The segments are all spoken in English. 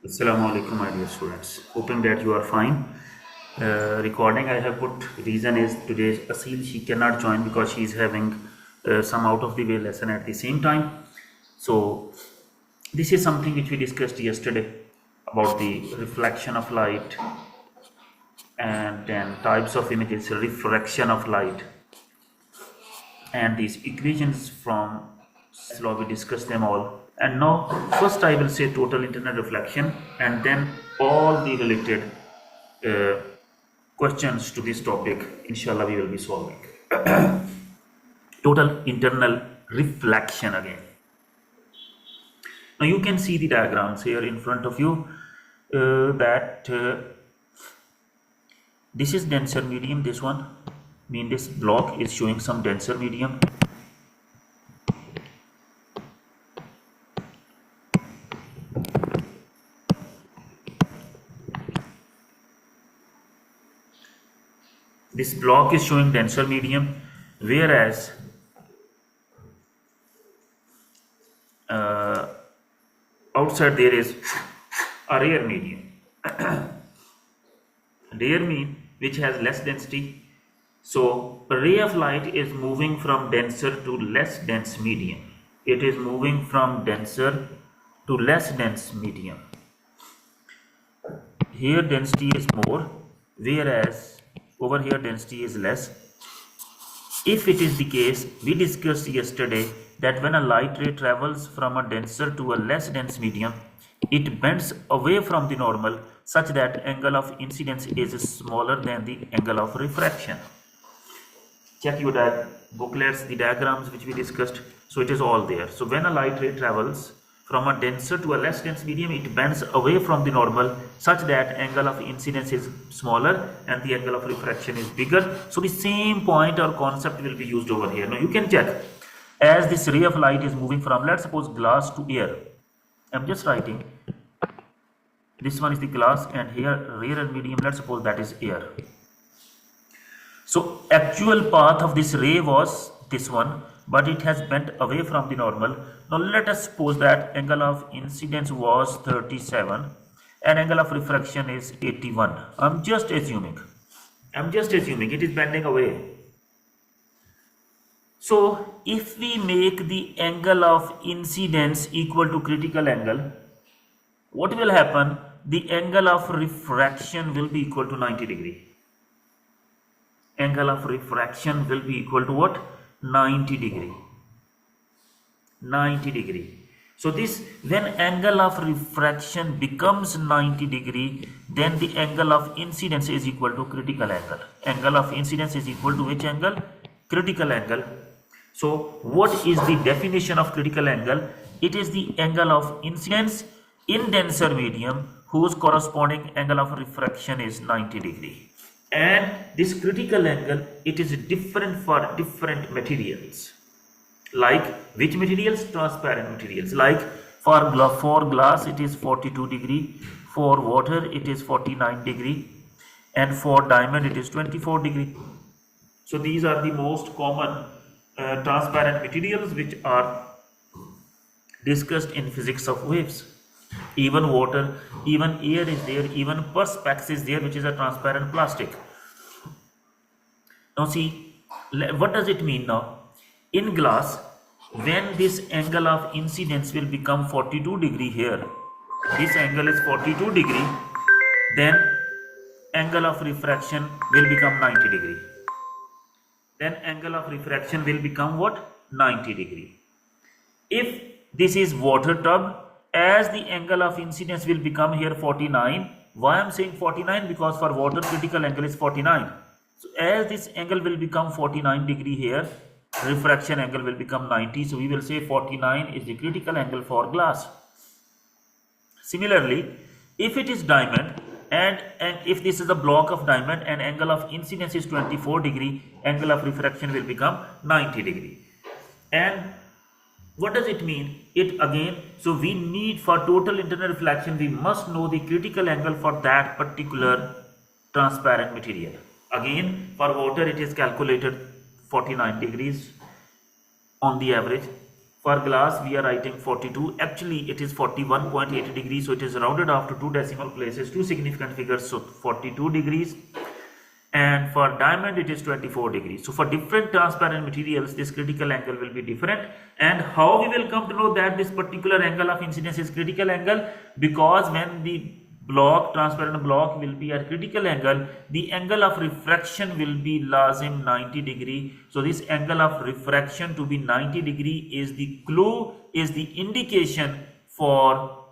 Assalamu alaikum, my dear students. Hoping that you are fine. Recording I have put reason is today Asil she cannot join because she is having some out of the way lesson at the same time. So this is something which we discussed yesterday about the reflection of light and then types of images, refraction of light, and these equations from law. We discussed them all, and now first I will say total internal reflection and then all the related questions to this topic inshallah we will be solving. Total internal reflection again. Now you can see the diagrams here in front of you, that this is denser medium. This one mean this block is showing some denser medium. This block is showing denser medium, whereas outside there is a rare medium. Rare mean which has less density. So a ray of light is moving from denser to less dense medium. It is moving from denser to less dense medium. Here density is more, whereas over here density is less. If it is the case, we discussed yesterday that when a light ray travels from a denser to a less dense medium, it bends away from the normal such that angle of incidence is smaller than the angle of refraction. Check your booklets, the diagrams which we discussed. So it is all there. So when a light ray travels from a denser to a less dense medium, it bends away from the normal such that angle of incidence is smaller and the angle of refraction is bigger. So the same point or concept will be used over here. Now you can check, as this ray of light is moving from, let's suppose, glass to air. I'm just writing, this one is the glass and here rare and medium, let's suppose that is air. So actual path of this ray was this one, but it has bent away from the normal. Now let us suppose that angle of incidence was 37 and angle of refraction is 81. I'm just assuming it is bending away. So if we make the angle of incidence equal to critical angle, what will happen? The angle of refraction will be equal to 90 degree. Angle of refraction will be equal to what? 90 degree. 90 degree. So this, when angle of refraction becomes 90 degree, then the angle of incidence is equal to critical angle. Angle of incidence is equal to which angle? Critical angle. So what is the definition of critical angle? It is the angle of incidence in denser medium whose corresponding angle of refraction is 90 degree. And this critical angle, it is different for different materials. Like which materials? Transparent materials. Like for glass it is 42 degree, for water it is 49 degree, and for diamond it is 24 degree. So these are the most common transparent materials which are discussed in physics of waves. Even water, even air is there, even perspex is there, which is a transparent plastic. Now see, what does it mean now? In glass, when this angle of incidence will become 42 degree here, this angle is 42 degree, then angle of refraction will become 90 degree. Then angle of refraction will become what? 90 degree. If this is water tub, as the angle of incidence will become here 49. Why I'm saying 49? Because for water critical angle is 49. So as this angle will become 49 degree here, refraction angle will become 90. So we will say 49 is the critical angle for glass. Similarly, if it is diamond and if this is a block of diamond and angle of incidence is 24 degree, angle of refraction will become 90 degree. And what does it mean? It again, so we need, for total internal reflection, we must know the critical angle for that particular transparent material. Again, for water it is calculated 49 degrees on the average. For glass, we are writing 42. Actually, it is 41.8 degrees. So it is rounded off to two decimal places, two significant figures. So 42 degrees. And for diamond, it is 24 degrees. So for different transparent materials, this critical angle will be different. And how we will come to know that this particular angle of incidence is critical angle? Because when the block, transparent block will be at critical angle, the angle of refraction will be lazim 90 degree. So this angle of refraction to be 90 degree is the clue, is the indication for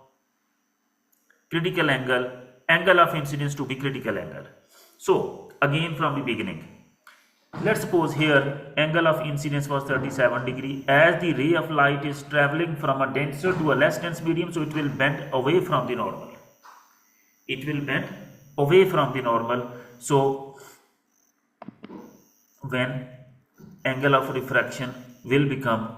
critical angle, angle of incidence to be critical angle. So again from the beginning, let's suppose here angle of incidence was 37 degree. As the ray of light is traveling from a denser to a less dense medium, so it will bend away from the normal. It will bend away from the normal. So when angle of refraction will become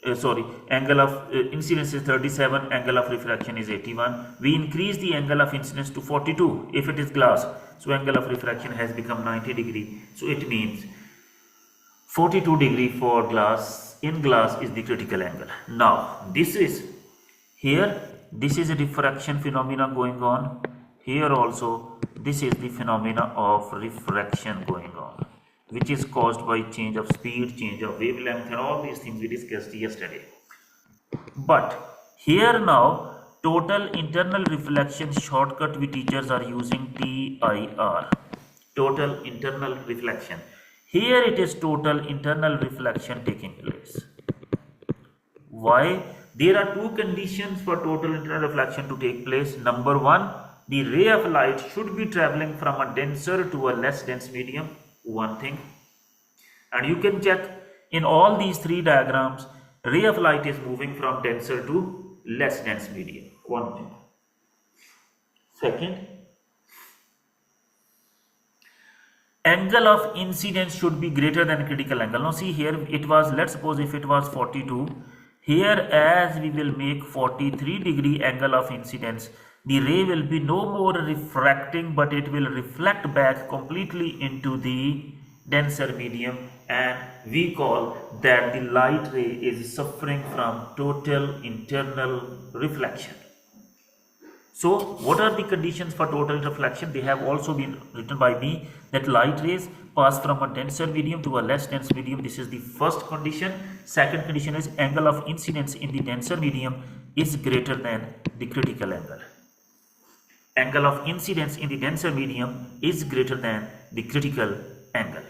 angle of incidence is 37, angle of refraction is 81. We increase the angle of incidence to 42 if it is glass. So angle of refraction has become 90 degree. So it means 42 degree for glass, in glass is the critical angle. Now this is here, this is a diffraction phenomena going on. Here also this is the phenomena of refraction going on, which is caused by change of speed, change of wavelength, and all these things we discussed yesterday. But here now, total internal reflection shortcut we teachers are using T.I.R. Total internal reflection. Here it is total internal reflection taking place. Why? There are two conditions for total internal reflection to take place. Number one, the ray of light should be traveling from a denser to a less dense medium. One thing. And you can check in all these three diagrams, ray of light is moving from denser to less dense medium. One thing. Second, angle of incidence should be greater than critical angle. Now see here, it was, let's suppose if it was 42, here as we will make 43 degree angle of incidence, the ray will be no more refracting, but it will reflect back completely into the denser medium, and we call that the light ray is suffering from total internal reflection. So what are the conditions for total reflection? They have also been written by me, that light rays pass from a denser medium to a less dense medium. This is the first condition. Second condition is angle of incidence in the denser medium is greater than the critical angle. Angle of incidence in the denser medium is greater than the critical angle.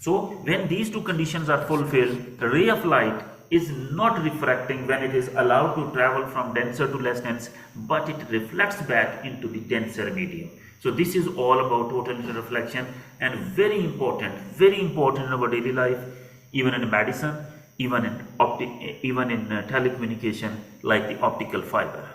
So when these two conditions are fulfilled, the ray of light is not refracting when it is allowed to travel from denser to less dense, but it reflects back into the denser medium. So this is all about total reflection, and very important in our daily life, even in medicine, even in telecommunication, like the optical fiber.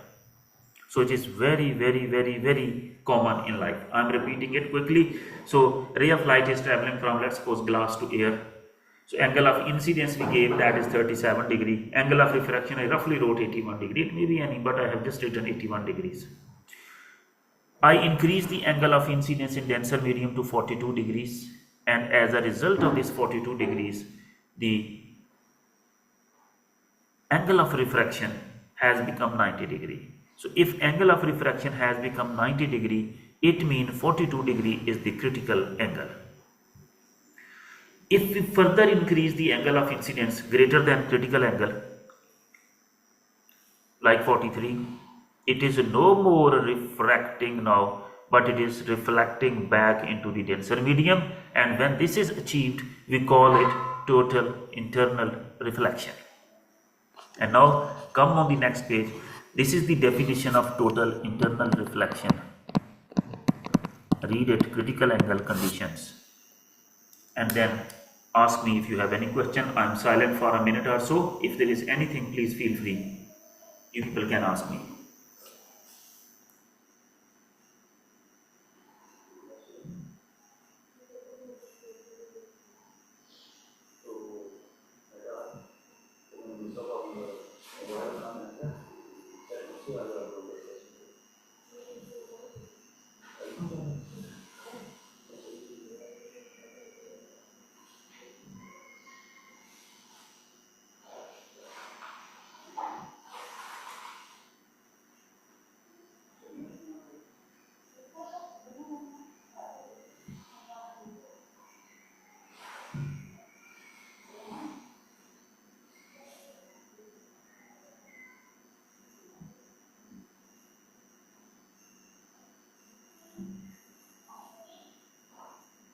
So it is very common in life. I am repeating it quickly. So ray of light is traveling from, let's suppose, glass to air. So angle of incidence we gave, that is 37 degree. Angle of refraction I roughly wrote 81 degree. It may be any, but I have just written 81 degrees. I increase the angle of incidence in denser medium to 42 degrees, and as a result of this 42 degrees, the angle of refraction has become 90 degree. So if angle of refraction has become 90 degree, it means 42 degree is the critical angle. If we further increase the angle of incidence greater than critical angle, like 43, it is no more refracting now, but it is reflecting back into the denser medium, and when this is achieved, we call it total internal reflection. And now come on the next page. This is the definition of total internal reflection. Read it, critical angle conditions, and then ask me if you have any question. I am silent for a minute or so. If there is anything, please feel free. You people can ask me.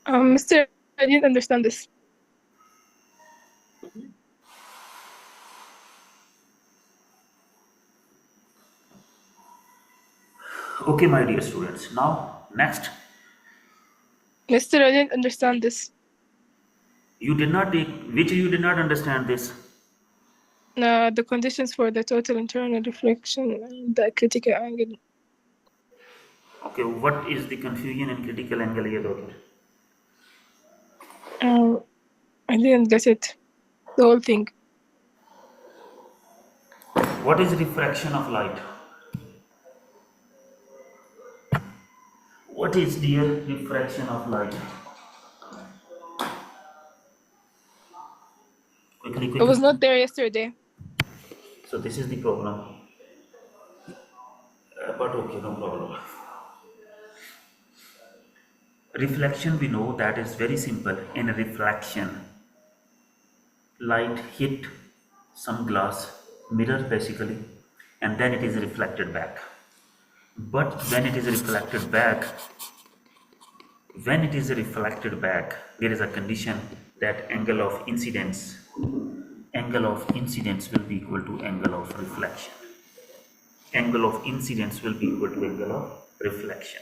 Mr. I didn't understand this. Okay, my dear students. Now, next. Mr. I didn't understand this. You did not take, which you did not understand this? The conditions for the total internal reflection and the critical angle. Okay, what is the confusion in critical angle here, daughter? I didn't get it. The whole thing. What is refraction of light? What is the refraction of light? Quickly, I quickly. was not there yesterday. So this is the problem. But okay, no problem. Reflection, we know that is very simple. In refraction, light hit some glass mirror basically, and then it is reflected back. But when it is reflected back, there is a condition that angle of incidence will be equal to angle of reflection. Angle of incidence will be equal to angle of reflection.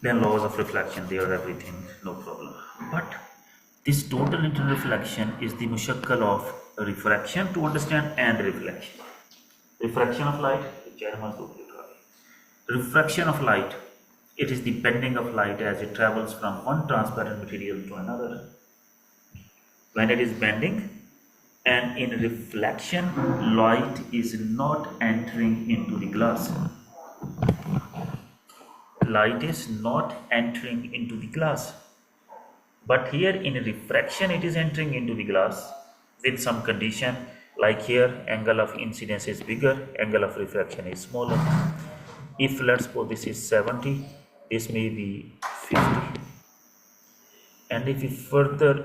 Then laws of reflection, they are everything, no problem. But this total interreflection is the mushakkal of refraction to understand and reflection. Refraction of light, refraction of light, it is the bending of light as it travels from one transparent material to another. When it is bending, and in reflection, light is not entering into the glass. Light is not entering into the glass. But here in refraction, it is entering into the glass with some condition, like here angle of incidence is bigger, angle of refraction is smaller. If let's suppose this is 70, this may be 50. And if we further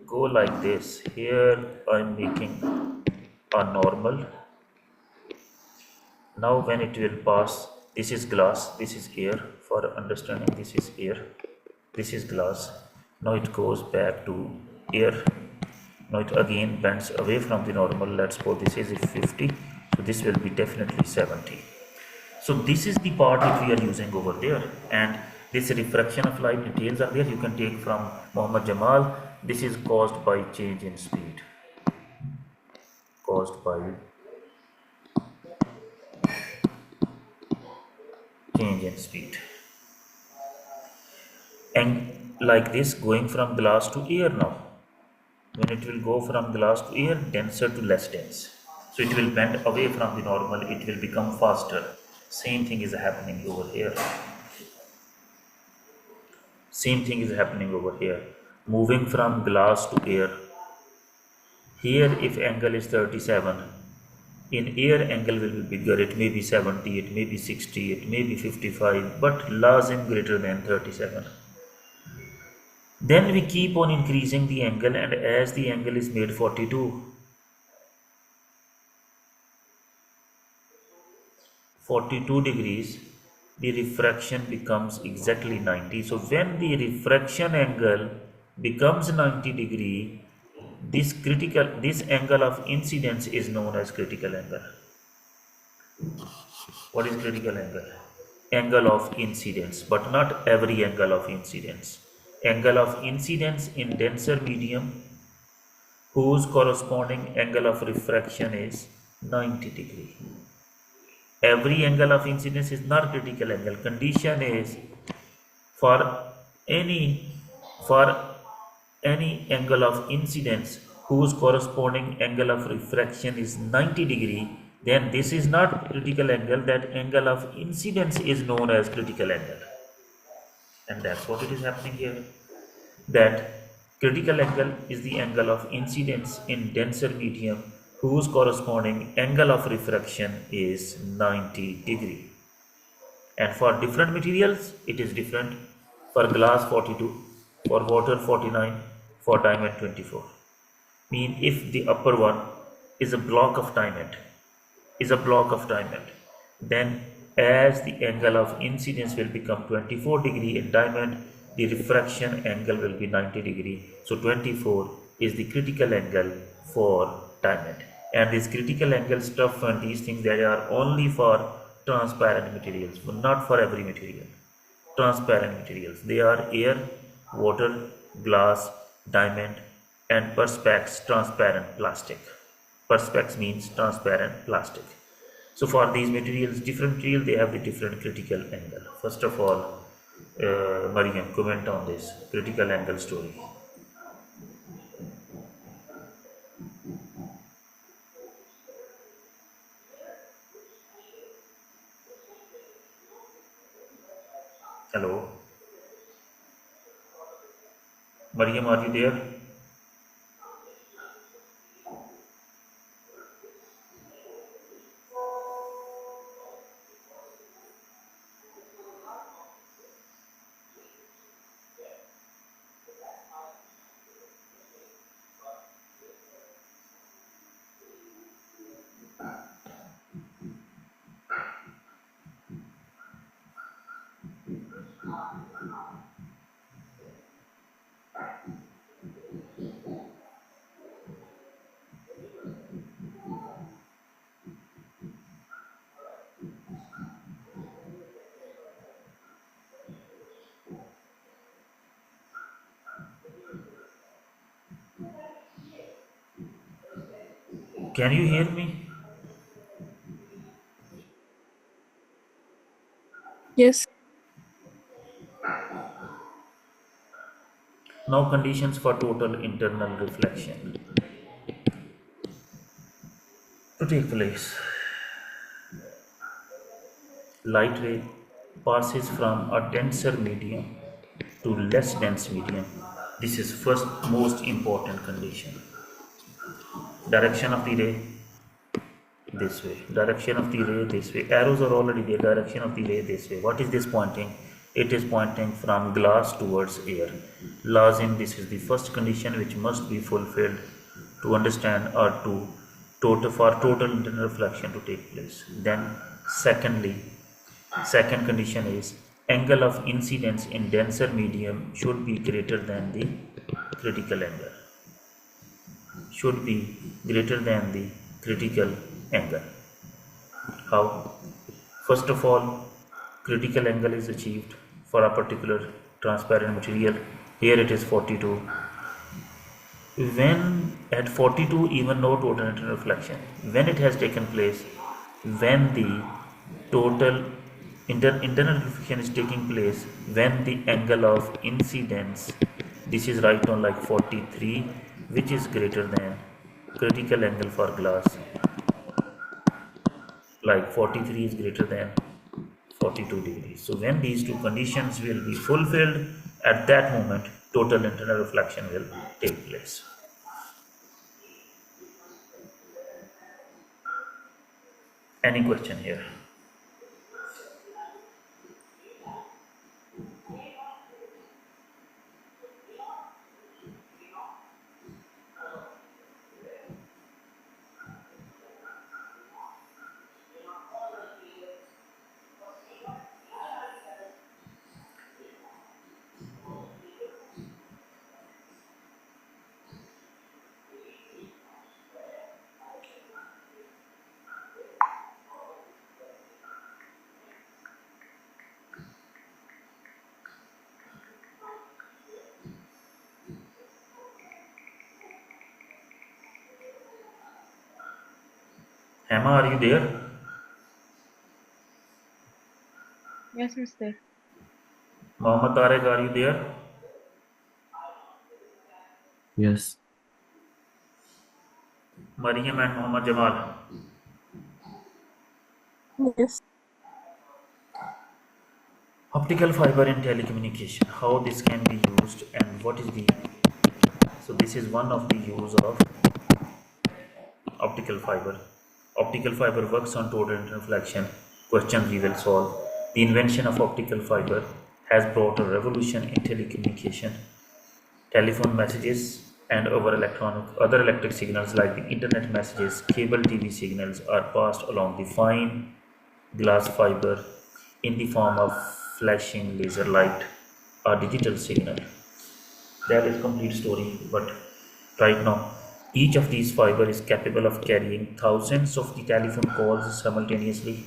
go like this, here I am making a normal. Now when it will pass, this is glass, this is air. For understanding, this is air, this is glass. Now it goes back to air. Now it again bends away from the normal. Let's suppose this is 50, so this will be definitely 70. So this is the part which we are using over there, and this refraction of light details are there. You can take from Muhammad Jamal. This is caused by change in speed. Caused by change in speed. And like this, going from glass to air now. When it will go from glass to air, denser to less dense. So it will bend away from the normal, it will become faster. Same thing is happening over here. Same thing is happening over here. Moving from glass to air. Here if angle is 37, in air angle will be bigger. It may be 70, it may be 60, it may be 55, but lazim greater than 37. Then we keep on increasing the angle, and as the angle is made 42 degrees, the refraction becomes exactly 90. So when the refraction angle becomes 90 degree, this angle of incidence is known as critical angle. What is critical angle? Angle of incidence, but not every angle of incidence. Angle of incidence in denser medium whose corresponding angle of refraction is 90 degree. Every angle of incidence is not critical angle. Condition is for any angle of incidence whose corresponding angle of refraction is 90 degree, then this is not critical angle. That angle of incidence is known as critical angle, and that's what it is happening here. That critical angle is the angle of incidence in denser medium whose corresponding angle of refraction is 90 degree. And for different materials it is different. For glass 42, for water 49, for diamond 24. Mean if the upper one is a block of diamond, then as the angle of incidence will become 24 degree in diamond, the refraction angle will be 90 degree. So 24 is the critical angle for diamond. And this critical angle stuff and these things, they are only for transparent materials, but not for every material. Transparent materials, they are air, water, glass, diamond, and perspex transparent plastic. Perspex means transparent plastic. So for these materials, different material, they have the different critical angle. First of all, Mariam, comment on this critical angle story. Hello, Mariam, are you there? Can you hear me? Yes. Now conditions for total internal reflection to take place. Light ray passes from a denser medium to less dense medium. This is first most important condition. Direction of the ray this way. Direction of the ray this way. Arrows are already there. Direction of the ray this way. What is this pointing? It is pointing from glass towards air. Lazim, this is the first condition which must be fulfilled to understand or to for total internal reflection to take place. Then secondly, second condition is angle of incidence in denser medium should be greater than the critical angle. Should be greater than the critical angle. How? First of all, critical angle is achieved for a particular transparent material. Here it is 42. When at 42, even no total internal reflection, when it has taken place, when the total internal reflection is taking place, when the angle of incidence, this is right on like 43, which is greater than critical angle for glass, like 43 is greater than 42 degrees. So when these two conditions will be fulfilled, at that moment total internal reflection will take place. Any question here? Emma, are you there? Yes, Mister. Mohammed Tarek, are you there? Yes. Mariam and Muhammad Jamal. Yes. Optical fiber in telecommunication, how this can be used and what is the, so this is one of the use of optical fiber. Optical fiber works on total internal reflection. Questions we will solve. The invention of optical fiber has brought a revolution in telecommunication. Telephone messages and other electric signals like the internet messages, cable TV signals are passed along the fine glass fiber in the form of flashing laser light. a digital signal. That is complete story. But right now, each of these fiber is capable of carrying thousands of the telephone calls simultaneously.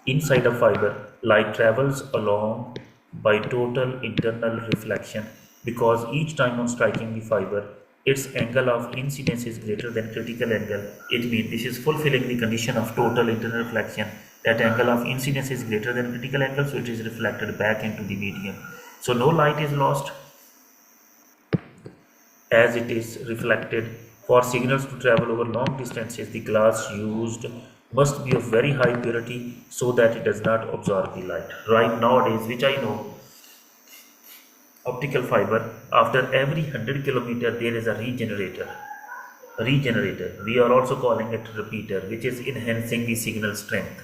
Inside a fiber, light travels along by total internal reflection because each time on striking the fiber, its angle of incidence is greater than critical angle. It means this is fulfilling the condition of total internal reflection. That angle of incidence is greater than critical angle, so it is reflected back into the medium. So no light is lost as it is reflected. For signals to travel over long distances, the glass used must be of very high purity so that it does not absorb the light. Right nowadays, which I know, optical fiber, after every 100 kilometer there is a regenerator. We are also calling it repeater, which is enhancing the signal strength.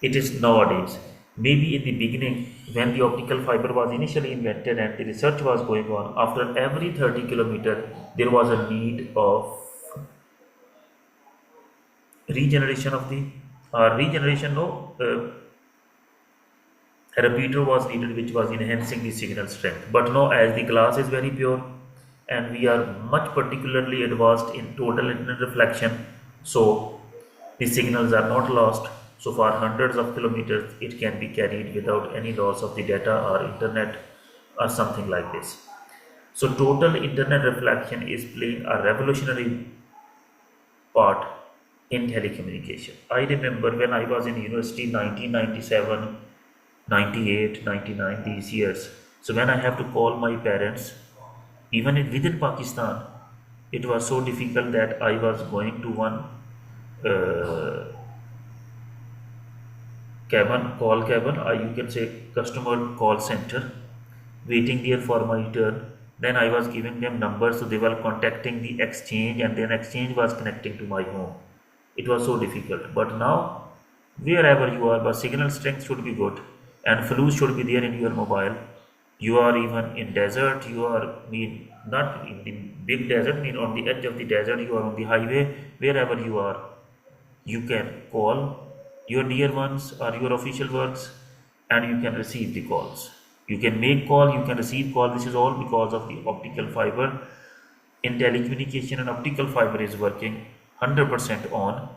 It is nowadays. Maybe in the beginning, when the optical fiber was initially invented and the research was going on, after every 30 kilometer, there was a need of regeneration of the regeneration. No, a repeater was needed, which was enhancing the signal strength. But now, as the glass is very pure, and we are much particularly advanced in total internal reflection, so the signals are not lost. So for hundreds of kilometers, it can be carried without any loss of the data or internet or something like this. So total internet reflection is playing a revolutionary part in telecommunication. I remember when I was in university 1997, 98, 99, these years. So when I have to call my parents, even within Pakistan, it was so difficult that I was going to one cabin, you can say customer call center, waiting there for my turn. Then I was giving them numbers, so they were contacting the exchange, and then exchange was connecting to my home. It was so difficult. But now, wherever you are, but signal strength should be good, and flues should be there in your mobile. You are even in desert. You are not in the big desert. On the edge of the desert. You are on the highway. Wherever you are, you can call your dear ones or your official works, and you can receive the calls. You can make call, you can receive call. This is all because of the optical fiber. In telecommunication, an optical fiber is working 100% on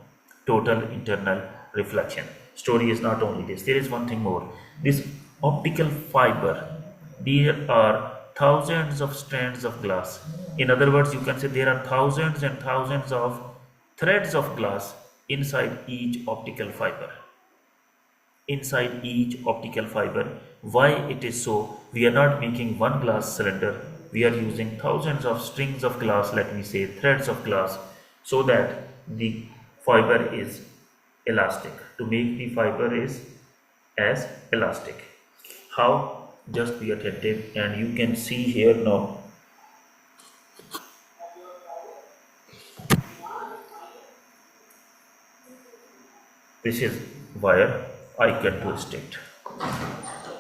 total internal reflection. Story is not only this, there is one thing more. This optical fiber, there are thousands of strands of glass. In other words, you can say there are thousands and thousands of threads of glass inside each optical fiber. Why it is so? We are not making one glass cylinder, we are using thousands of strings of glass, let me say threads of glass, so that the fiber is elastic. To make the fiber is as elastic. How? Just be attentive, and you can see here now. This is wire. I can twist it.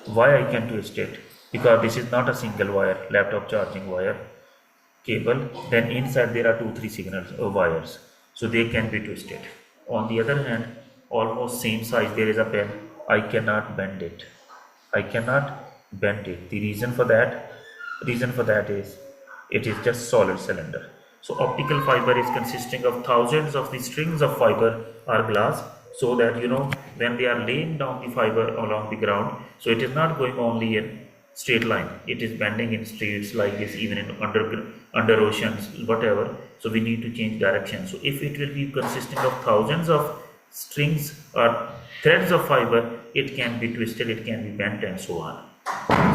Why I can twist it? Because this is not a single wire, laptop charging wire cable. Then inside there are 2-3 signals wires, so they can be twisted. On the other hand, almost same size, there is a pen. I cannot bend it. The reason for that is it is just solid cylinder. So optical fiber is consisting of thousands of the strings of fiber or glass, so that when they are laying down the fiber along the ground, so it is not going only in straight line, it is bending in streets like this, even in under oceans, whatever. So we need to change direction. So if it will be consisting of thousands of strings or threads of fiber, it can be twisted, it can be bent, and so on.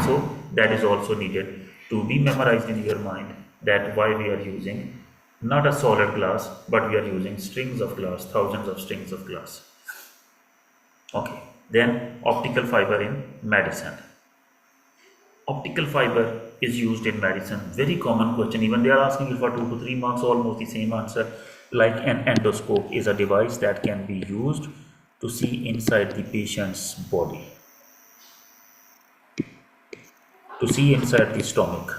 So that is also needed to be memorized in your mind, that why we are using not a solid glass, but we are using strings of glass, thousands of strings of glass. Okay, then optical fiber in medicine. Optical fiber is used in medicine. Very common question. Even they are asking it for 2 to 3 marks, almost the same answer. Like an endoscope is a device that can be used to see inside the patient's body, to see inside the stomach.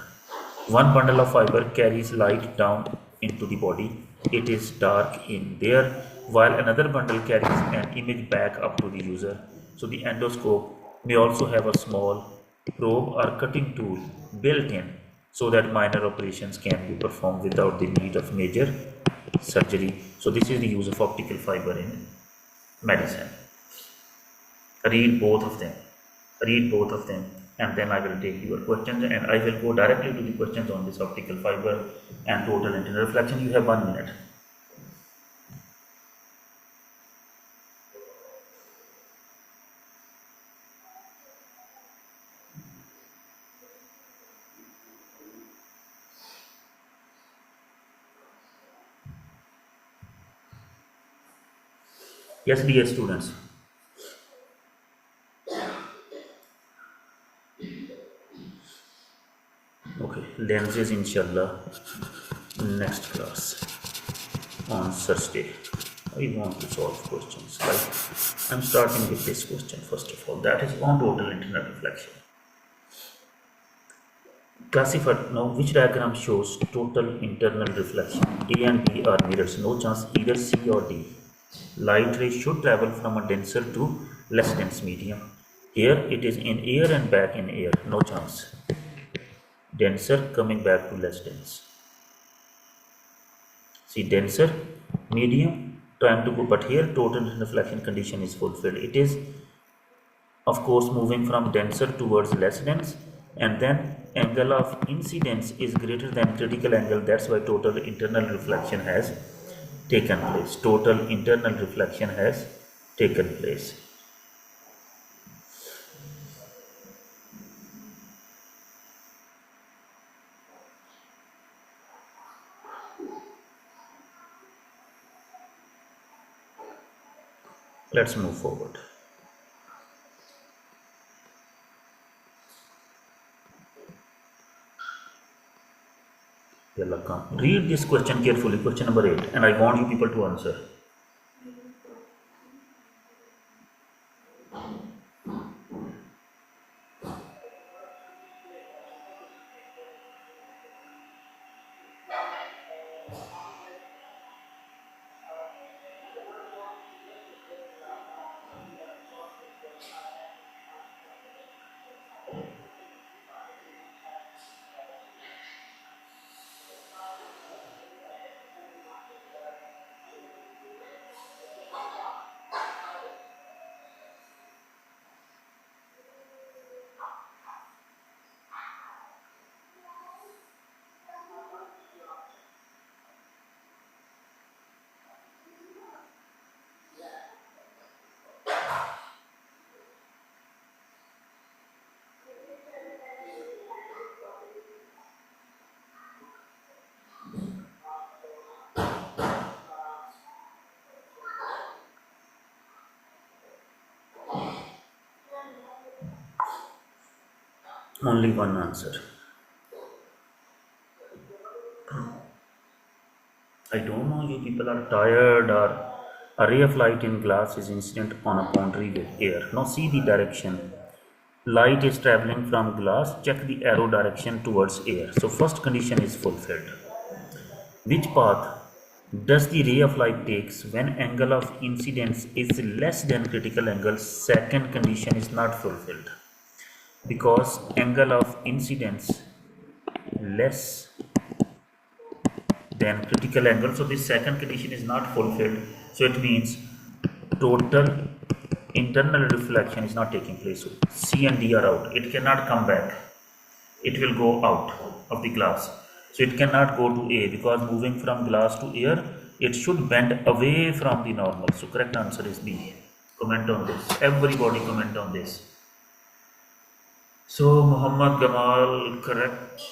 One bundle of fiber carries light down into the body. It is dark in there, while another bundle carries an image back up to the user. So the endoscope may also have a small probe or cutting tool built in so that minor operations can be performed without the need of major surgery. So this is the use of optical fiber in medicine. Read both of them. Read both of them, and then I will take your questions, and I will go directly to the questions on this optical fiber and total internal reflection. You have 1 minute. Yes, dear students. Okay, lenses inshallah next class on Thursday. I want to solve questions. Right? I'm starting with this question first of all. That is on total internal reflection. Classify now which diagram shows total internal reflection. A and B are mirrors. No chance either C or D. Light rays should travel from a denser to less dense medium. Here it is in air and back in air. No chance. Denser coming back to less dense. See, denser, medium, trying to go, but here total reflection condition is fulfilled. It is, of course, moving from denser towards less dense, and then angle of incidence is greater than critical angle. That's why total internal reflection has taken place. Total internal reflection has taken place. Let's move forward. Read this question carefully, question number 8, and I want you people to answer. Only one answer. I don't know, you people are tired, or a ray of light in glass is incident on a boundary with air. Now see the direction. Light is traveling from glass, check the arrow direction towards air. So first condition is fulfilled. Which path does the ray of light takes when angle of incidence is less than critical angle? Second condition is not fulfilled, because angle of incidence less than critical angle. So this second condition is not fulfilled. So it means total internal reflection is not taking place. So C and D are out. It cannot come back. It will go out of the glass. So it cannot go to A, because moving from glass to air, it should bend away from the normal. So correct answer is B. Comment on this. Everybody comment on this. So Muhammad Gamal, correct.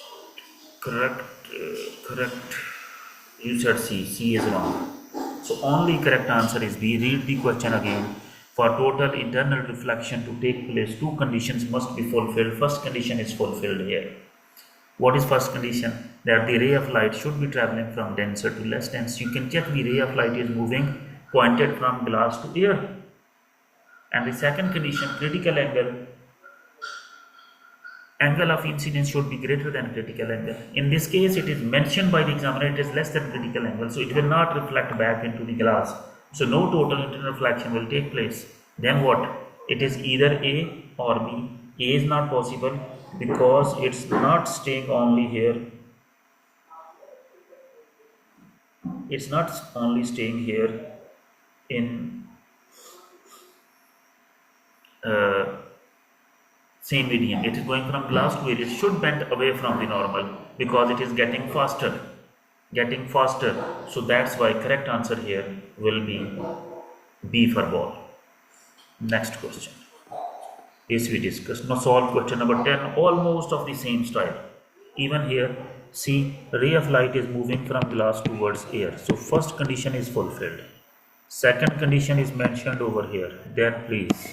You said C. C is wrong. So only correct answer is B. Read the question again. For total internal reflection to take place, two conditions must be fulfilled. First condition is fulfilled here. What is first condition? That the ray of light should be traveling from denser to less dense. You can check the ray of light is moving pointed from glass to air. And the second condition, critical angle of incidence should be greater than critical angle. In this case, it is mentioned by the examiner, it is less than critical angle, so it will not reflect back into the glass. So no total internal reflection will take place. Then what? It is either A or B. A is not possible because it's not staying only here. It's not only staying here in uh, same medium. It is going from glass to air. It should bend away from the normal because it is getting faster. Getting faster. So that's why correct answer here will be B for ball. Next question. Is we discussed. Now solve question number 10, almost of the same style. Even here, see, ray of light is moving from glass towards air. So first condition is fulfilled. Second condition is mentioned over here. Then please,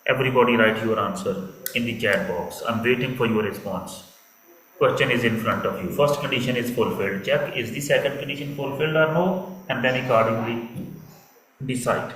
everybody write your answer in the chat box. I'm waiting for your response. Question is in front of you. First condition is fulfilled. Check, is the second condition fulfilled or no? And then accordingly decide.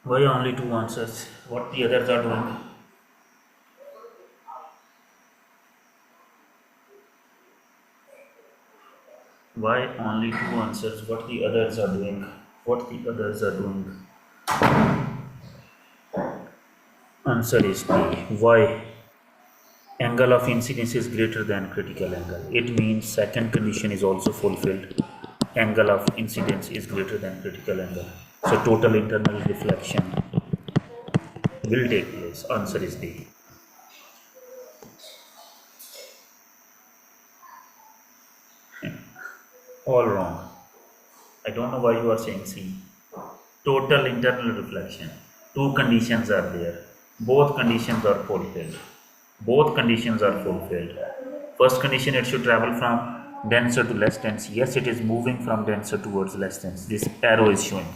Why only two answers? What the others are doing? Why only two answers? What the others are doing? What the others are doing? Answer is B. Why? Angle of incidence is greater than critical angle. It means second condition is also fulfilled. Angle of incidence is greater than critical angle. So total internal reflection will take place. Answer is D. All wrong. I don't know why you are saying C. Total internal reflection. Two conditions are there. Both conditions are fulfilled. Both conditions are fulfilled. First condition, it should travel from denser to less dense. Yes, it is moving from denser towards less dense. This arrow is showing.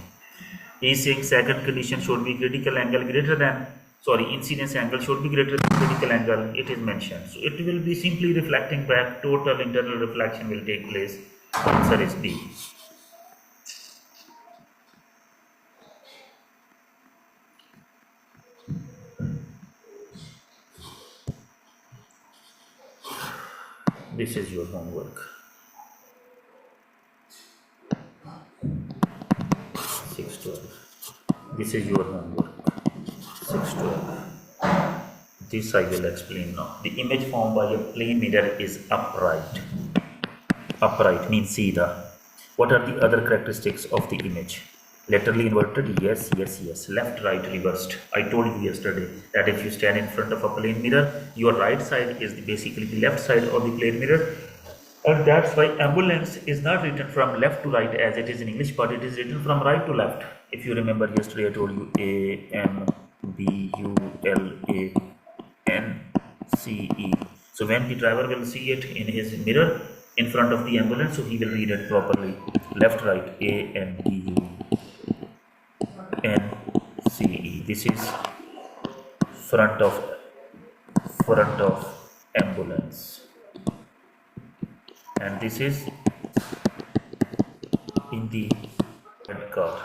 He is saying second condition should be critical angle greater than, incidence angle should be greater than critical angle. It is mentioned. So it will be simply reflecting back. Total internal reflection will take place. Answer is D. This is your homework. 612. This is your homework. 612. This I will explain now. The image formed by a plane mirror is upright. Upright means Sida. What are the other characteristics of the image? Laterally inverted, yes. Left, right, reversed. I told you yesterday that if you stand in front of a plane mirror, your right side is basically the left side of the plane mirror. And that's why ambulance is not written from left to right as it is in English, but it is written from right to left. If you remember yesterday, I told you AMBULANCE. So when the driver will see it in his mirror in front of the ambulance, so he will read it properly. Left, right, AMBULANCE. This is front of ambulance, and this is in the car,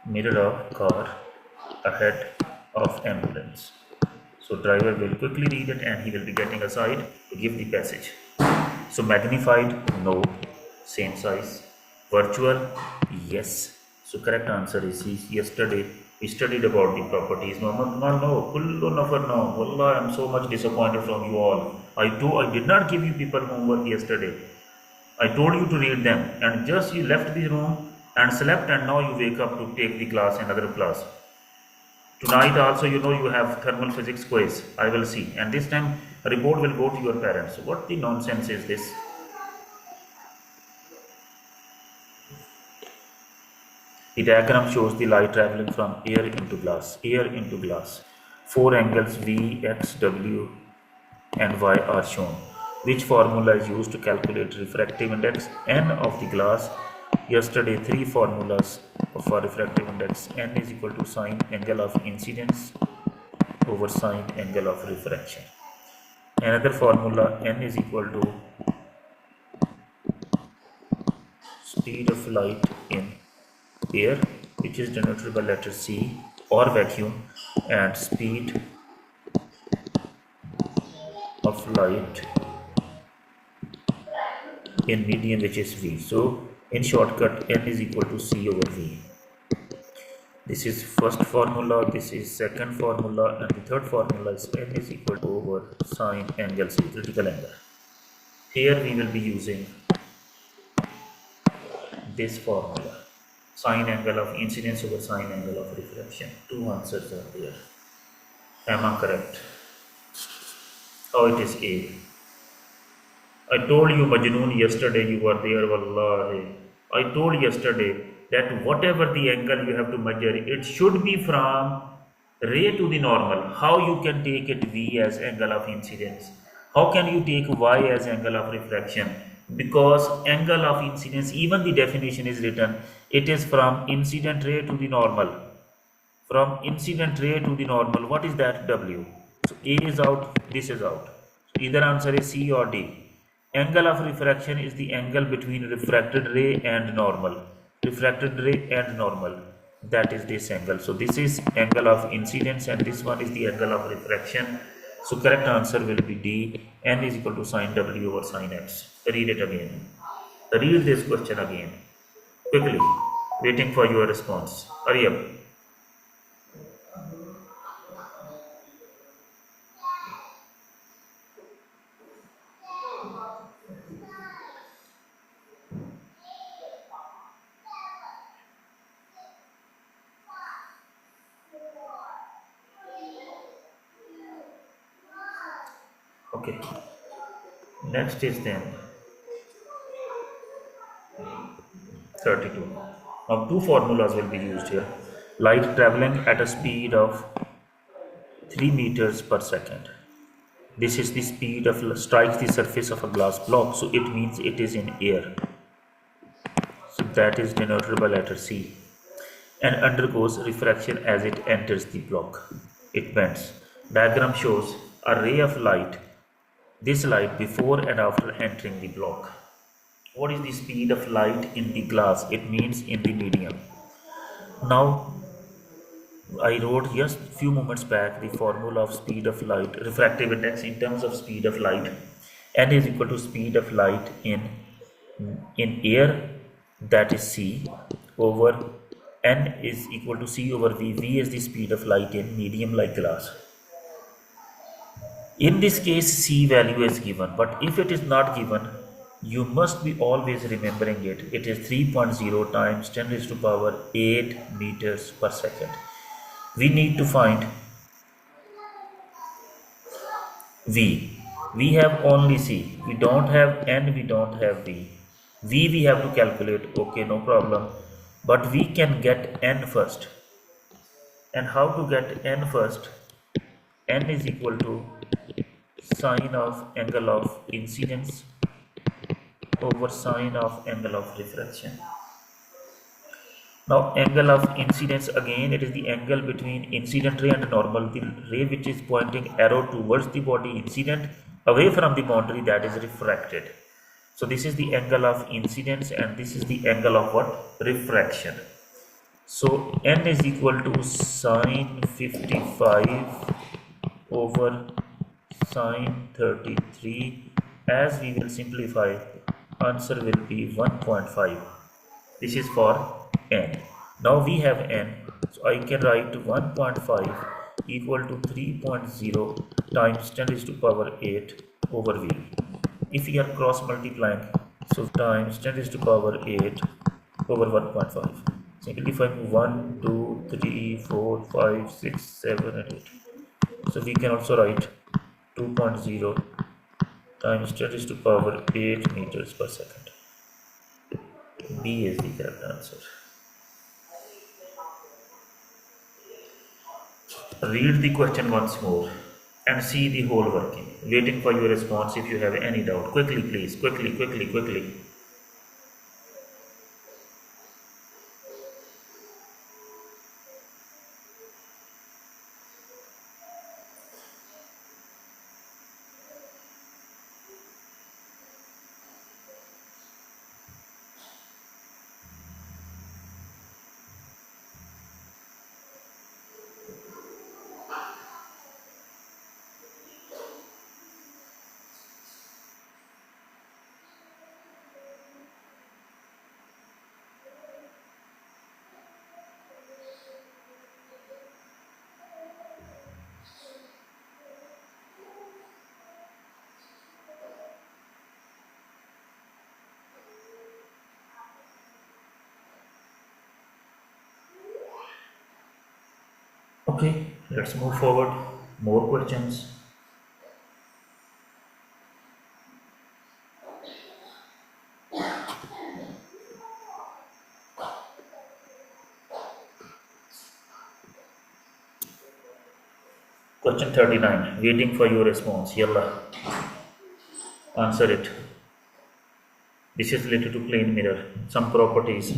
mirror of car ahead of ambulance. So driver will quickly read it and he will be getting aside to give the passage. So magnified, no. Same size. Virtual, yes. So correct answer is yesterday we studied about the properties. No. Wallah, I'm so much disappointed from you all. I did not give you people homework yesterday. I told you to read them and just you left the room and slept, and now you wake up to take the class, another class. Tonight also you have thermal physics quiz. I will see, and this time a report will go to your parents. What the nonsense is this? The diagram shows the light traveling from air into glass. Four angles V, X, W and Y are shown. Which formula is used to calculate refractive index n of the glass? Yesterday, three formulas for refractive index. N is equal to sine angle of incidence over sine angle of refraction. Another formula, n is equal to speed of light in air, which is denoted by letter C, or vacuum, and speed of light in medium, which is V. So in shortcut, n is equal to C over V. This is first formula, this is second formula, and the third formula is n is equal to over sine angle C, critical angle. Here we will be using this formula, sine angle of incidence over sine angle of refraction. Two answers are there. Am I correct? Oh, it is A. I told you, Majnoon, yesterday you were there, wallahi. I told yesterday that whatever the angle you have to measure, it should be from ray to the normal. How you can take it V as angle of incidence? How can you take Y as angle of refraction? Because angle of incidence, even the definition is written, it is from incident ray to the normal. From incident ray to the normal, what is that? W. So A is out, this is out. So either answer is C or D. Angle of refraction is the angle between refracted ray and normal. Refracted ray and normal. That is this angle. So this is angle of incidence and this one is the angle of refraction. So correct answer will be D. N is equal to sine W over sine X. Read it again. Read this question again. Quickly. Waiting for your response. Hurry up. Okay. Next is then 32. Now two formulas will be used here. Light traveling at a speed of 3 meters per second. This is the speed of strikes the surface of a glass block, so it means it is in air. So that is denoted by letter C. And undergoes refraction as it enters the block. It bends. Diagram shows a ray of light, this light before and after entering the block. What is the speed of light in the glass? It means in the medium. Now I wrote just few moments back the formula of speed of light, refractive index in terms of speed of light. N is equal to speed of light in air, that is C, over N is equal to C over V. V is the speed of light in medium like glass. In this case, C value is given, but if it is not given, you must be always remembering it. It is 3.0 times 10 raised to power 8 meters per second. We need to find V. We have only C. We don't have N, we don't have V. V we have to calculate, okay, no problem. But we can get N first. And how to get N first? N is equal to sine of angle of incidence over sine of angle of refraction. Now angle of incidence, again it is the angle between incident ray and normal, the ray which is pointing arrow towards the body incident away from the boundary, that is refracted. So this is the angle of incidence and this is the angle of what? Refraction. So N is equal to sine 55 over sine 33. As we will simplify, answer will be 1.5. This is for N. Now we have N, so I can write 1.5 equal to 3.0 times 10 raised to power 8 over V. If we are cross multiplying, so times 10 raised to power 8 over 1.5. Simplifying 1, 2, 3, 4, 5, 6, 7 and 8. So we can also write 2.0 times 10 raised to power 8 meters per second. B is the correct answer. Read the question once more. and see the whole working. Waiting for your response if you have any doubt. Quickly, please. Quickly, quickly, quickly. Okay, let's move forward. More questions. Question 39. Waiting for your response. Yalla. Answer it. This is related to plane mirror. Some properties.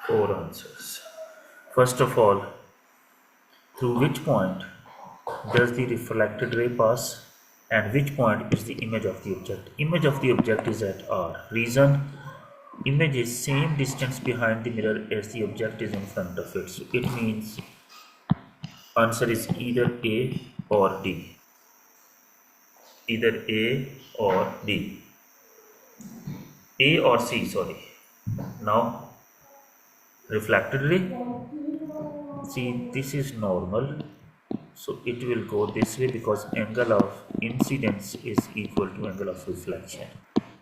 Four answers. First of all, through which point does the reflected ray pass and which point is the image of the object? Image of the object is at R. Reason, image is same distance behind the mirror as the object is in front of it. So it means answer is either A or D. Either A or D. A or C, sorry. Now, reflected ray. See, this is normal. So it will go this way because angle of incidence is equal to angle of reflection.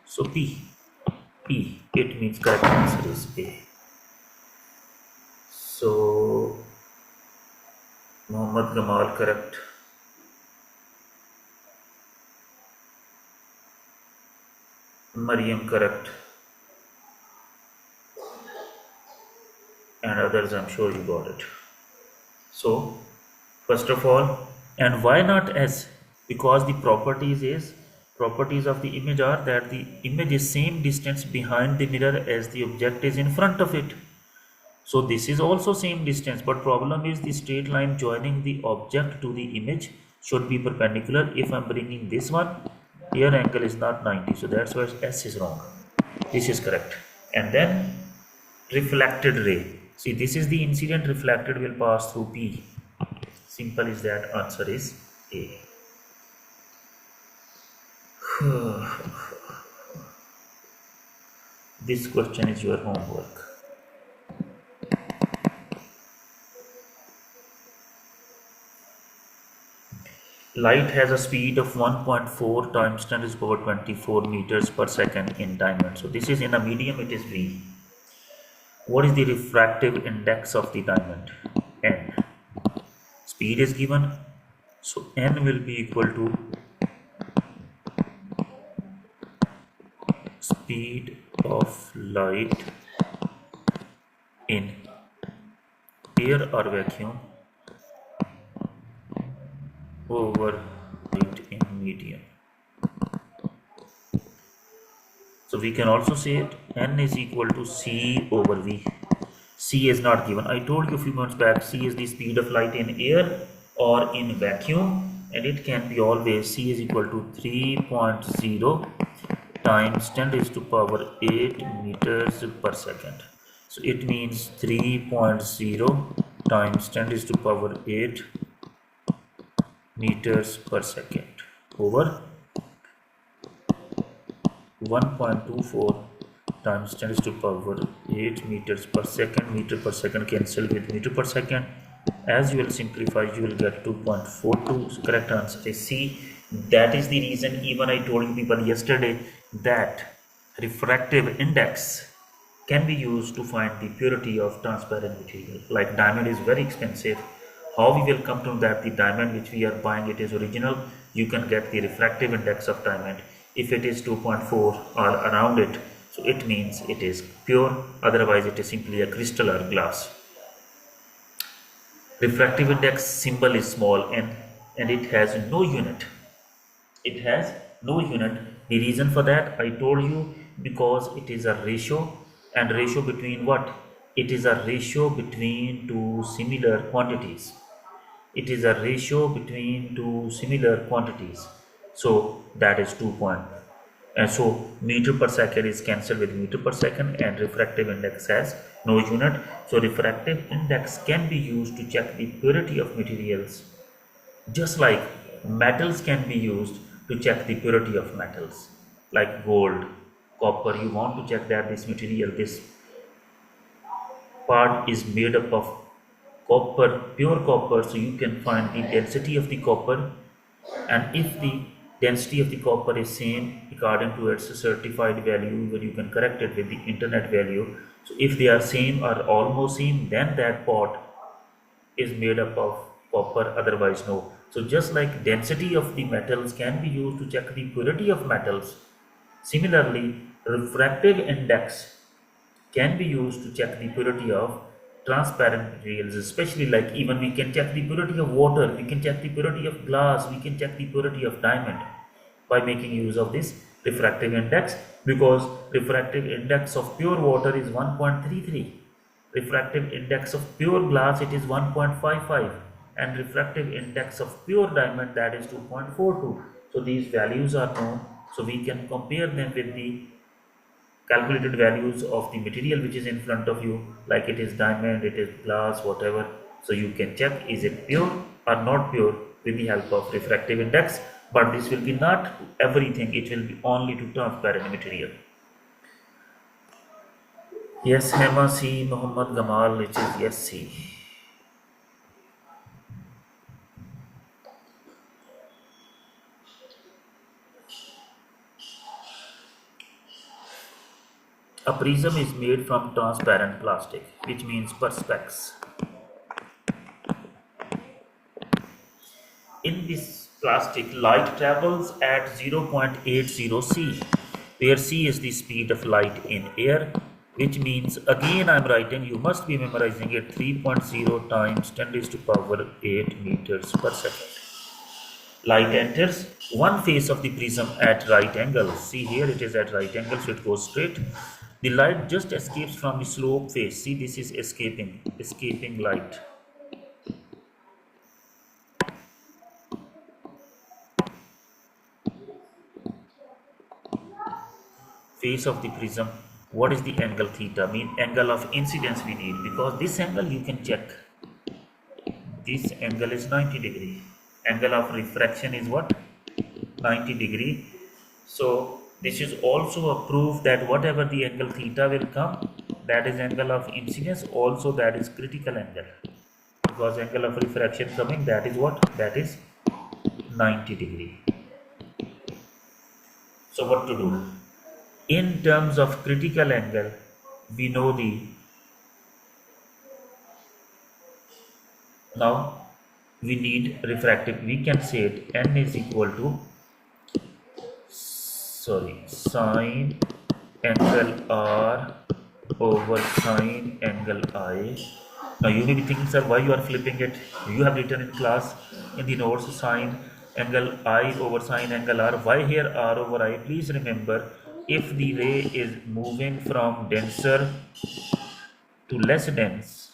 So P, it means correct answer is A. So Muhammad Gamal correct. Mariam correct. And others, I'm sure you got it. So first of all, and why not S? Because the properties of the image are that the image is same distance behind the mirror as the object is in front of it. So this is also same distance, but problem is the straight line joining the object to the image should be perpendicular. If I'm bringing this one, here angle is not 90, so that's why S is wrong. This is correct. And then reflected ray. See, this is the incident, reflected will pass through P. Simple is that, answer is A. This question is your homework. Light has a speed of 1.4 times 10 to the power 24 meters per second in diamond. So this is in a medium, it is V. What is the refractive index of the diamond? N. Speed is given, so N will be equal to speed of light in air or vacuum over light in medium. So we can also say it N is equal to C over V. C is not given. I told you a few months back, C is the speed of light in air or in vacuum, and it can be always C is equal to 3.0 times 10 raised to power 8 meters per second. So it means 3.0 times 10 raised to power 8 meters per second over 1.24 times 10 raised to power 8 meters per second. Meter per second cancel with meter per second. As you will simplify, you will get 2.42. So correct answer is C. That is the reason even I told you people yesterday that refractive index can be used to find the purity of transparent material. Like diamond is very expensive. How we will come to that the diamond which we are buying, it is original. You can get the refractive index of diamond. If it is 2.4 or around it, so it means it is pure, otherwise it is simply a crystal or glass. Refractive index symbol is small n and it has no unit. It has no unit. The reason for that I told you, because it is a ratio, and ratio between what? It is a ratio between two similar quantities. It is a ratio between two similar quantities. So that is 2 point. And so meter per second is cancelled with meter per second, and refractive index has no unit. So refractive index can be used to check the purity of materials, just like metals can be used to check the purity of metals, like gold, copper. You want to check that this material, this part is made up of copper, pure copper, so you can find the density of the copper, and if the density of the copper is same according to its certified value, even you can correct it with the internet value. So if they are same or almost same, then that pot is made up of copper, otherwise no. So just like density of the metals can be used to check the purity of metals, similarly refractive index can be used to check the purity of transparent materials, especially like even we can check the purity of water, we can check the purity of glass, we can check the purity of diamond by making use of this refractive index, because refractive index of pure water is 1.33, refractive index of pure glass it is 1.55, and refractive index of pure diamond, that is 2.42. So these values are known, so we can compare them with the calculated values of the material which is in front of you, like it is diamond, it is glass, whatever. So you can check is it pure or not pure with the help of refractive index, but this will be not everything, it will be only to transparent material. Yes, Hema C, Muhammad Gamal, which is yes C. A prism is made from transparent plastic, which means perspex. In this plastic, light travels at 0.80 c, where c is the speed of light in air, which means, again I'm writing, you must be memorizing it, 3.0 times 10 raised to power 8 meters per second. Light enters one face of the prism at right angle. See here it is at right angle, so it goes straight. The light just escapes from the slope face. See, this is escaping light. Face of the prism. What is the angle theta? Mean angle of incidence we need, because this angle you can check. This angle is 90 degree. Angle of refraction is what? 90 degree. So this is also a proof that whatever the angle theta will come, that is angle of incidence, also that is critical angle, because angle of refraction coming, that is what? That is 90 degree. So what to do? In terms of critical angle, we know the, now we need refractive, we can say it n is equal to, sorry, sine angle r over sine angle I. Now you may be thinking, sir, why you are flipping it? You have written in class in the notes sine angle I over sine angle r. Why here r over I? Please remember, if the ray is moving from denser to less dense,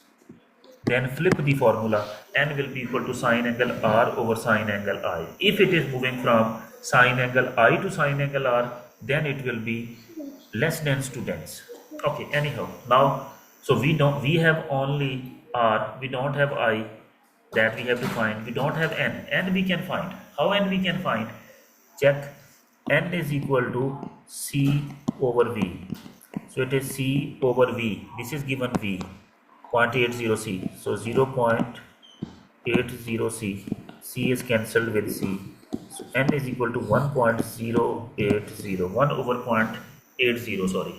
then flip the formula, n will be equal to sine angle r over sine angle I. If it is moving from sine angle I to sine angle r, then it will be less dense to dense. Okay, anyhow, now, so we have only r, we don't have I, that we have to find. We don't have n we can find. How n we can find? Check, n is equal to c over v. So it is c over v, this is given v, 0.80 c, so 0.80 c, c is cancelled with c, so n is equal to 1.080, 1 over 0.80, sorry.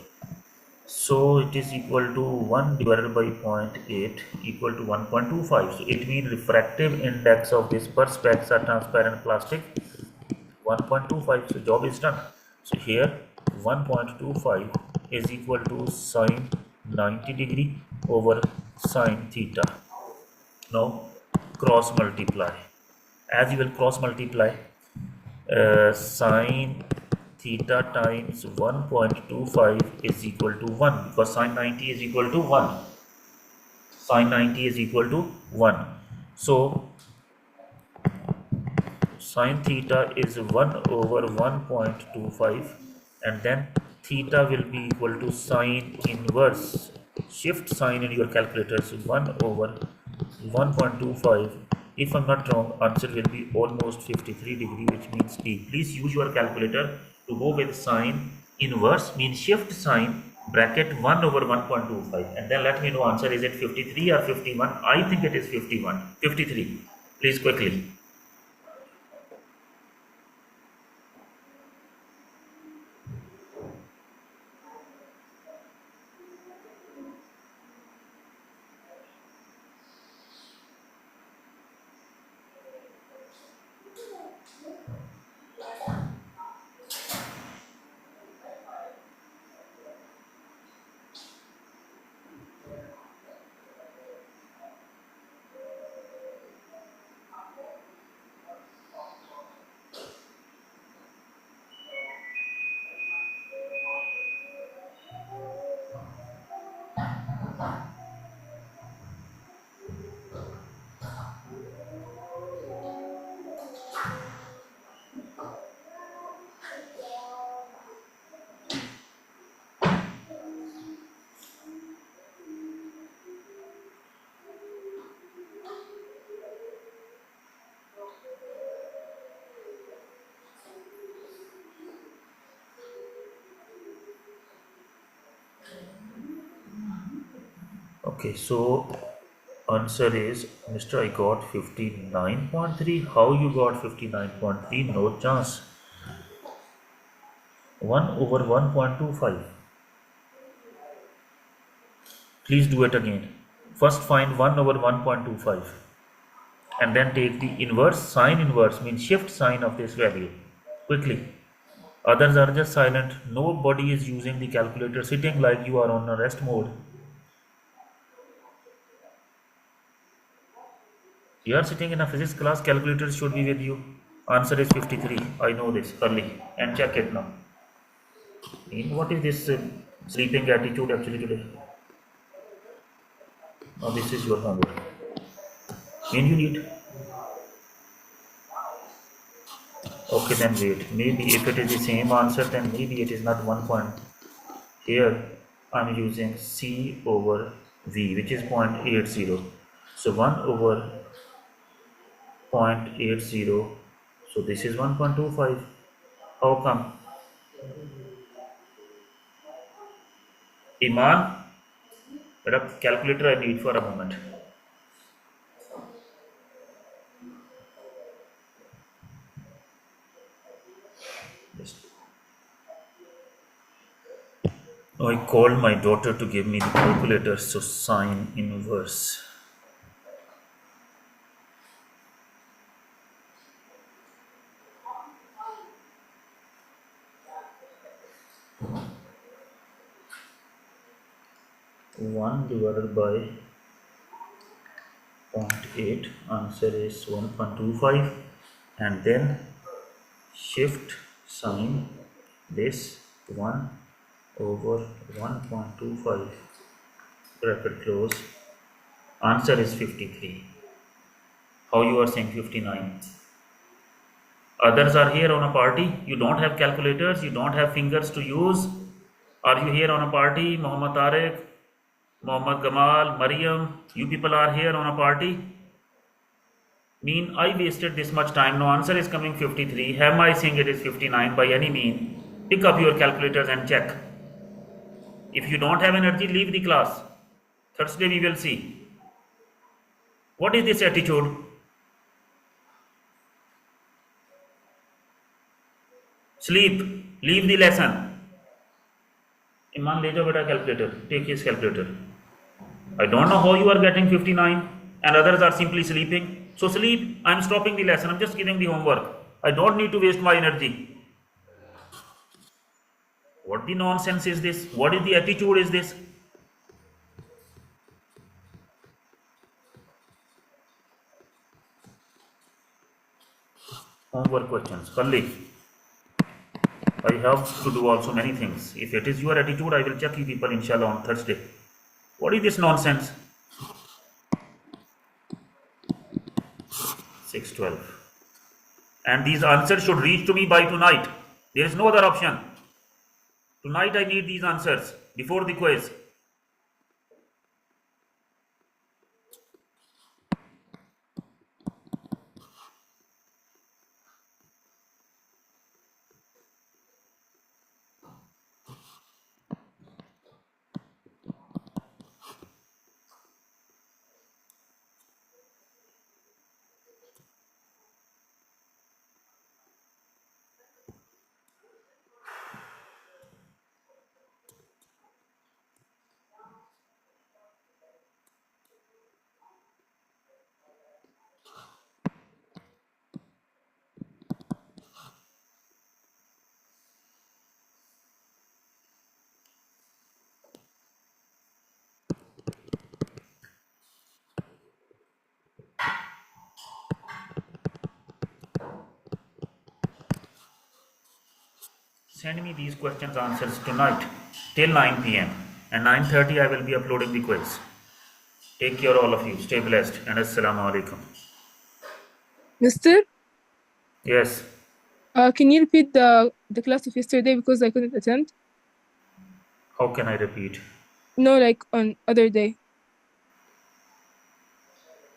So it is equal to 1 divided by 0.8 equal to 1.25. So it means refractive index of this perspex or transparent plastic 1.25. So job is done. So here 1.25 is equal to sine 90 degree over sine theta. Now cross multiply. As you will cross multiply, sine theta times 1.25 is equal to 1, because sine 90 is equal to 1. Sine 90 is equal to 1. So sine theta is 1 over 1.25, and then theta will be equal to sine inverse. Shift sine in your calculators, 1 over 1.25. If I'm not wrong, answer will be almost 53 degree, which means D. Please use your calculator to go with sine inverse, means shift sine bracket 1 over 1.25, and then let me know answer, is it 53 or 51? I think it is 51. 53. Please quickly. Okay, so answer is, Mr. I got 59.3. How you got 59.3? No chance. 1 over 1.25. Please do it again. First find 1 over 1.25 and then take the inverse. Sine inverse means shift sign of this value. Quickly. Others are just silent. Nobody is using the calculator, sitting like you are on a rest mode. You are sitting in a physics class, calculator should be with you. Answer is 53. I know this early. And check it now. What is this sleeping attitude actually today? Now this is your homework. When you need. Okay, then wait. Maybe if it is the same answer, then maybe it is not 1 point. Here I'm using C over V, which is 0.80. So 1 over 0.80. So this is 1.25. How come? Iman, but calculator I need for a moment. I called my daughter to give me the calculator, so sine inverse. One divided by 0.8, answer is 1.25, and then shift sine this 1 over 1.25, bracket close, answer is 53. How you are saying 59? Others are here on a party, you don't have calculators, you don't have fingers to use. Are you here on a party? Muhammad Tariq, Muhammad Gamal, Mariam, you people are here on a party? Mean I wasted this much time, no answer is coming 53. Am I saying it is 59 by any mean? Pick up your calculators and check. If you don't have energy, leave the class. Thursday we will see. What is this attitude? Sleep, leave the lesson. Iman, le jao beta calculator, take his calculator. I don't know how you are getting 59 and others are simply sleeping. So sleep, I am stopping the lesson, I am just giving the homework. I don't need to waste my energy. What the nonsense is this? What is the attitude is this? Homework questions. Khalli, I have to do also many things. If it is your attitude, I will check you people inshallah on Thursday. What is this nonsense? 612. And these answers should reach to me by tonight. There is no other option. Tonight I need these answers before the quiz. Send me these questions answers tonight till 9 p.m. and 9:30 I will be uploading the quiz. Take care all of you. Stay blessed and assalamu alaikum. Mister, Yes. can you repeat the class of yesterday because I couldn't attend? How can I repeat? No, like on other day.